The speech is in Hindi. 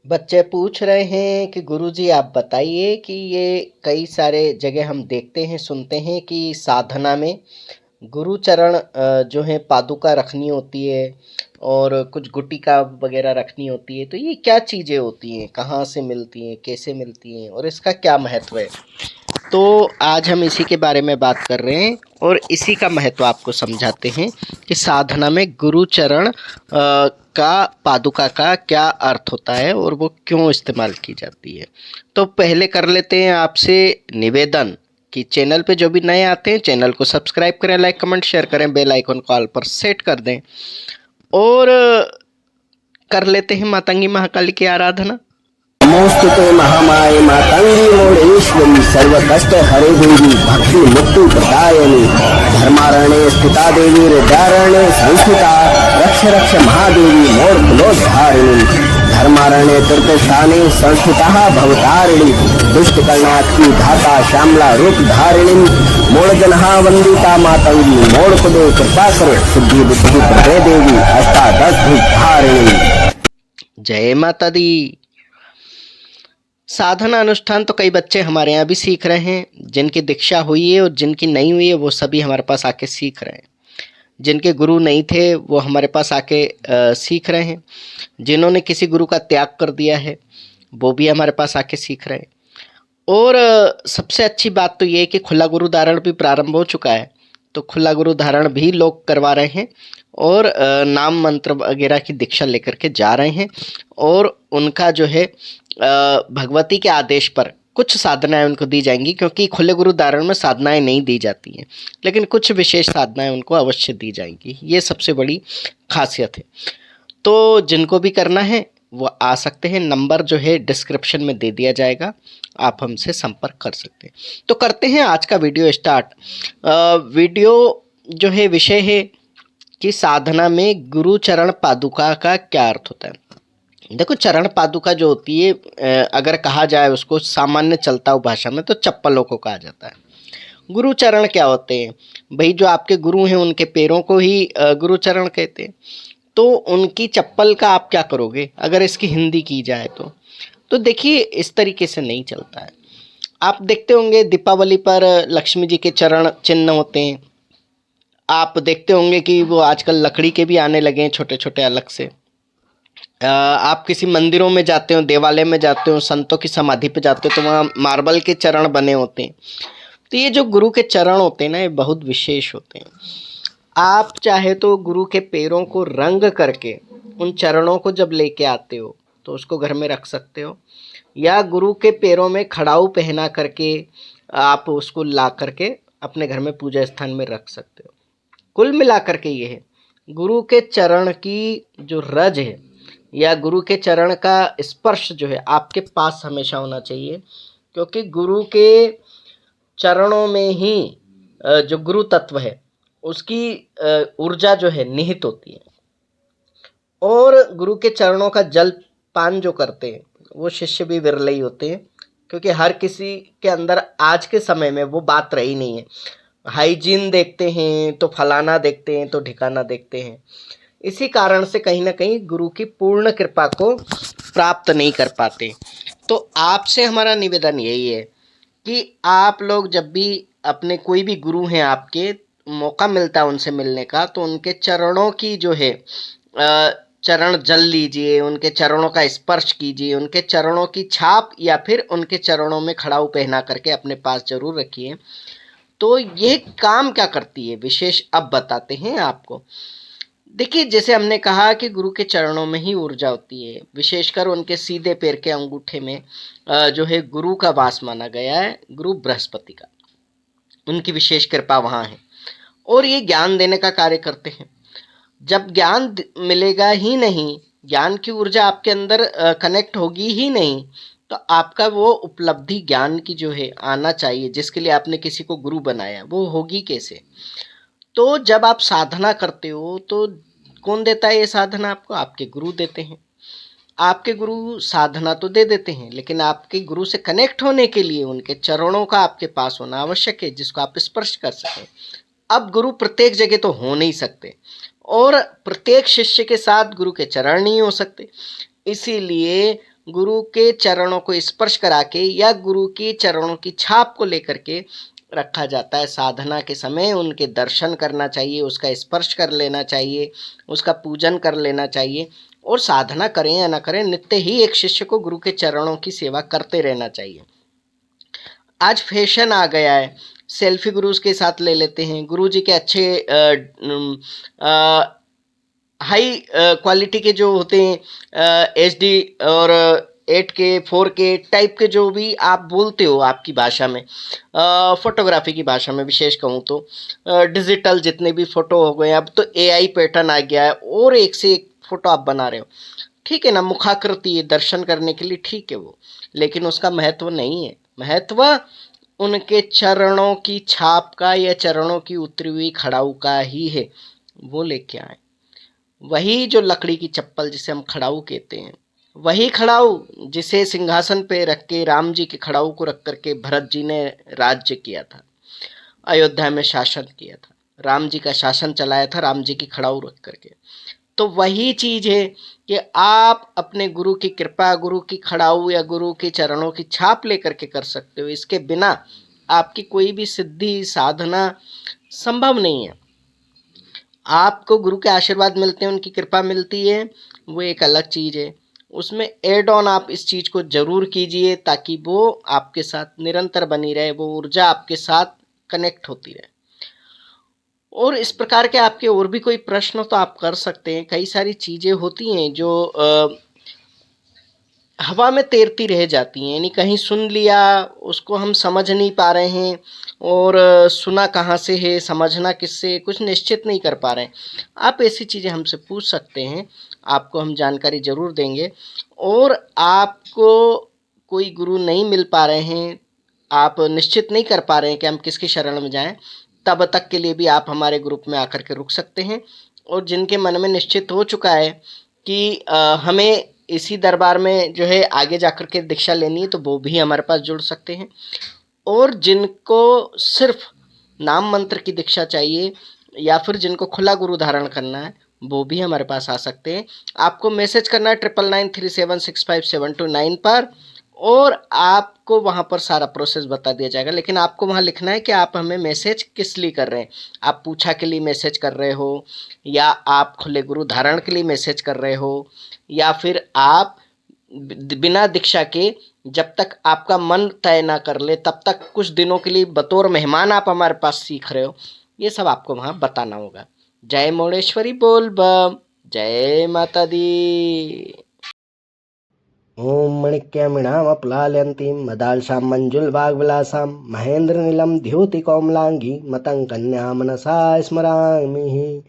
बच्चे पूछ रहे हैं कि गुरुजी आप बताइए कि ये कई सारे जगह हम देखते हैं सुनते हैं कि साधना में गुरुचरण जो है पादुका रखनी होती है और कुछ गुटिका वगैरह रखनी होती है। तो ये क्या चीज़ें होती हैं, कहाँ से मिलती हैं, कैसे मिलती हैं और इसका क्या महत्व है। तो आज हम इसी के बारे में बात कर रहे हैं और इसी का महत्व आपको समझाते हैं कि साधना में गुरुचरण का पादुका का क्या अर्थ होता है और वो क्यों इस्तेमाल की जाती है। तो पहले कर लेते हैं आपसे निवेदन कि चैनल पे जो भी नए आते हैं चैनल को सब्सक्राइब करें, लाइक कमेंट शेयर करें, बेल आइकन को ऑल पर सेट कर दें और कर लेते हैं मातंगी महाकाली की आराधना। नमोस्तुते महामाये मातंगी मोड़ेश्वरी सर्व कष्ट हरे देवी भक्ति मुक्ति प्रदायिनी धर्मारण्ये स्थिता देवी हृदयारण्ये संस्थिता रक्ष रक्ष महादेवी मोर कुलोद्धारिणी धर्मारण्ये तीर्थस्थाने संस्थिता भवतारिणी दुष्ट कर्णात्की धाता श्यामला रूप धारिणी मोड़ जनहा वंदिता मातंगी मोड़ पदे कृपा करे सिद्धि बुद्धि प्रदे देवी अष्टादश धारिणी। जय माता दी। साधना अनुष्ठान तो कई बच्चे हमारे यहाँ भी सीख रहे हैं। जिनकी दीक्षा हुई है और जिनकी नहीं हुई है वो सभी हमारे पास आके सीख रहे हैं। जिनके गुरु नहीं थे वो हमारे पास आके सीख रहे हैं। जिन्होंने किसी गुरु का त्याग कर दिया है वो भी हमारे पास आके सीख रहे हैं। और सबसे अच्छी बात तो ये है कि खुला गुरु धारण भी प्रारंभ हो चुका है। तो खुला गुरु धारण भी लोग करवा रहे हैं और नाम मंत्र वगैरह की दीक्षा लेकर के जा रहे हैं। और उनका जो है भगवती के आदेश पर कुछ साधनाएं उनको दी जाएंगी, क्योंकि खुले गुरु धारण में साधनाएं नहीं दी जाती हैं, लेकिन कुछ विशेष साधनाएं उनको अवश्य दी जाएंगी। ये सबसे बड़ी खासियत है। तो जिनको भी करना है वो आ सकते हैं। नंबर जो है डिस्क्रिप्शन में दे दिया जाएगा, आप हमसे संपर्क कर सकते हैं। तो करते हैं आज का वीडियो स्टार्ट। वीडियो जो है विषय है कि साधना में गुरु चरण पादुका का क्या अर्थ होता है। देखो, चरण पादुका जो होती है अगर कहा जाए उसको सामान्य चलता हुआ भाषा में तो चप्पलों को कहा जाता है। गुरु चरण क्या होते हैं भाई? जो आपके गुरु हैं उनके पैरों को ही गुरु चरण कहते हैं। तो उनकी चप्पल का आप क्या करोगे अगर इसकी हिंदी की जाए तो देखिए इस तरीके से नहीं चलता है। आप देखते होंगे दीपावली पर लक्ष्मी जी के चरण चिन्ह होते हैं। आप देखते होंगे कि वो आजकल लकड़ी के भी आने लगे हैं छोटे छोटे अलग से। आप किसी मंदिरों में जाते हो, देवालय में जाते हो, संतों की समाधि पे जाते हो तो वहाँ मार्बल के चरण बने होते हैं। तो ये जो गुरु के चरण होते हैं ना, ये बहुत विशेष होते हैं। आप चाहे तो गुरु के पैरों को रंग करके उन चरणों को जब लेके आते हो तो उसको घर में रख सकते हो, या गुरु के पैरों में खड़ाऊ पहना करके आप उसको ला करके अपने घर में पूजा स्थान में रख सकते हो। कुल मिला करके ये है, गुरु के चरण की जो रज है या गुरु के चरण का स्पर्श जो है आपके पास हमेशा होना चाहिए, क्योंकि गुरु के चरणों में ही जो गुरु तत्व है उसकी ऊर्जा जो है निहित होती है। और गुरु के चरणों का जल पान जो करते हैं वो शिष्य भी विरले ही होते हैं, क्योंकि हर किसी के अंदर आज के समय में वो बात रही नहीं है। हाइजीन देखते हैं तो फलाना देखते हैं तो ठिकाना देखते हैं। इसी कारण से कहीं ना कहीं गुरु की पूर्ण कृपा को प्राप्त नहीं कर पाते। तो आपसे हमारा निवेदन यही है कि आप लोग जब भी अपने कोई भी गुरु हैं आपके, मौका मिलता है उनसे मिलने का, तो उनके चरणों की जो है चरण जल लीजिए, उनके चरणों का स्पर्श कीजिए, उनके चरणों की छाप या फिर उनके चरणों में खड़ाऊ पहना करके अपने पास जरूर रखिए। तो ये काम क्या करती है विशेष अब बताते हैं आपको। देखिए, जैसे हमने कहा कि गुरु के चरणों में ही ऊर्जा होती है, विशेषकर उनके सीधे पैर के अंगूठे में जो है गुरु का वास माना गया है, गुरु बृहस्पति का। उनकी विशेष कृपा वहाँ है और ये ज्ञान देने का कार्य करते हैं। जब ज्ञान मिलेगा ही नहीं, ज्ञान की ऊर्जा आपके अंदर कनेक्ट होगी ही नहीं, तो आपका वो उपलब्धि ज्ञान की जो है आना चाहिए जिसके लिए आपने किसी को गुरु बनाया, वो होगी कैसे। तो जब आप साधना करते हो तो कौन देता है ये साधना आपको? आपके गुरु देते हैं। आपके गुरु साधना तो दे देते हैं, लेकिन आपके गुरु से कनेक्ट होने के लिए उनके चरणों का आपके पास होना आवश्यक है, जिसको आप स्पर्श कर सकें। अब गुरु प्रत्येक जगह तो हो नहीं सकते और प्रत्येक शिष्य के साथ गुरु के चरण नहीं हो सकते, इसीलिए गुरु के चरणों को स्पर्श करा के या गुरु के चरणों की छाप को लेकर के रखा जाता है। साधना के समय उनके दर्शन करना चाहिए, उसका स्पर्श कर लेना चाहिए, उसका पूजन कर लेना चाहिए और साधना करें या ना करें, नित्य ही एक शिष्य को गुरु के चरणों की सेवा करते रहना चाहिए। आज फैशन आ गया है, सेल्फी गुरुज के साथ ले लेते हैं। गुरु जी के अच्छे हाई क्वालिटी के जो होते हैं HD और 8K 4K टाइप के जो भी आप बोलते हो आपकी भाषा में, फोटोग्राफी की भाषा में विशेष कहूँ तो डिजिटल जितने भी फ़ोटो हो गए, अब तो AI पैटर्न आ गया है और एक से एक फ़ोटो आप बना रहे हो। ठीक है ना, मुखाकृति दर्शन करने के लिए ठीक है वो, लेकिन उसका महत्व नहीं है। महत्व उनके चरणों की छाप का या चरणों की उतरी हुई खड़ाऊ का ही है। वो लेके आए, वही जो लकड़ी की चप्पल जिसे हम खड़ाऊ कहते हैं, वही खड़ाऊ जिसे सिंहासन पे रख के राम जी के खड़ाऊ को रख करके भरत जी ने राज्य किया था, अयोध्या में शासन किया था, राम जी का शासन चलाया था राम जी की खड़ाऊ रख करके। तो वही चीज़ है कि आप अपने गुरु की कृपा, गुरु की खड़ाऊ या गुरु के चरणों की छाप लेकर के कर सकते हो। इसके बिना आपकी कोई भी सिद्धि साधना संभव नहीं है। आपको गुरु के आशीर्वाद मिलते हैं, उनकी कृपा मिलती है, वो एक अलग चीज़ है। उसमें एड ऑन आप इस चीज़ को ज़रूर कीजिए ताकि वो आपके साथ निरंतर बनी रहे, वो ऊर्जा आपके साथ कनेक्ट होती रहे। और इस प्रकार के आपके और भी कोई प्रश्न तो आप कर सकते हैं। कई सारी चीज़ें होती हैं जो हवा में तैरती रह जाती हैं, यानी कहीं सुन लिया उसको हम समझ नहीं पा रहे हैं और सुना कहाँ से है, समझना किससे, कुछ निश्चित नहीं कर पा रहे हैं। आप ऐसी चीज़ें हमसे पूछ सकते हैं, आपको हम जानकारी ज़रूर देंगे। और आपको कोई गुरु नहीं मिल पा रहे हैं, आप निश्चित नहीं कर पा रहे हैं कि हम किसकी शरण में जाएं, तब तक के लिए भी आप हमारे ग्रुप में आकर के रुक सकते हैं। और जिनके मन में निश्चित हो चुका है कि हमें इसी दरबार में जो है आगे जाकर के दीक्षा लेनी है, तो वो भी हमारे पास जुड़ सकते हैं। और जिनको सिर्फ नाम मंत्र की दीक्षा चाहिए या फिर जिनको खुला गुरु धारण करना है, वो भी हमारे पास आ सकते हैं। आपको मैसेज करना है 9993765729 पर और आपको वहाँ पर सारा प्रोसेस बता दिया जाएगा। लेकिन आपको वहाँ लिखना है कि आप हमें मैसेज किस लिए कर रहे हैं। आप पूछा के लिए मैसेज कर रहे हो, या आप खुले गुरु धारण के लिए मैसेज कर रहे हो, या फिर आप बिना दीक्षा के जब तक आपका मन तय ना कर ले तब तक कुछ दिनों के लिए बतौर मेहमान आप हमारे पास सीख रहे हो। ये सब आपको वहाँ बताना होगा। जय मोड़ेश्वरी बोल बम, जय माता दी। ओम मणिक्यमिणामप्लाल्यन्तीं मदालसां मञ्जुलवाग्विलासां महेन्द्रनीलं द्योतिकौमलाङ्गी मतं कन्या मनसा स्मरामि।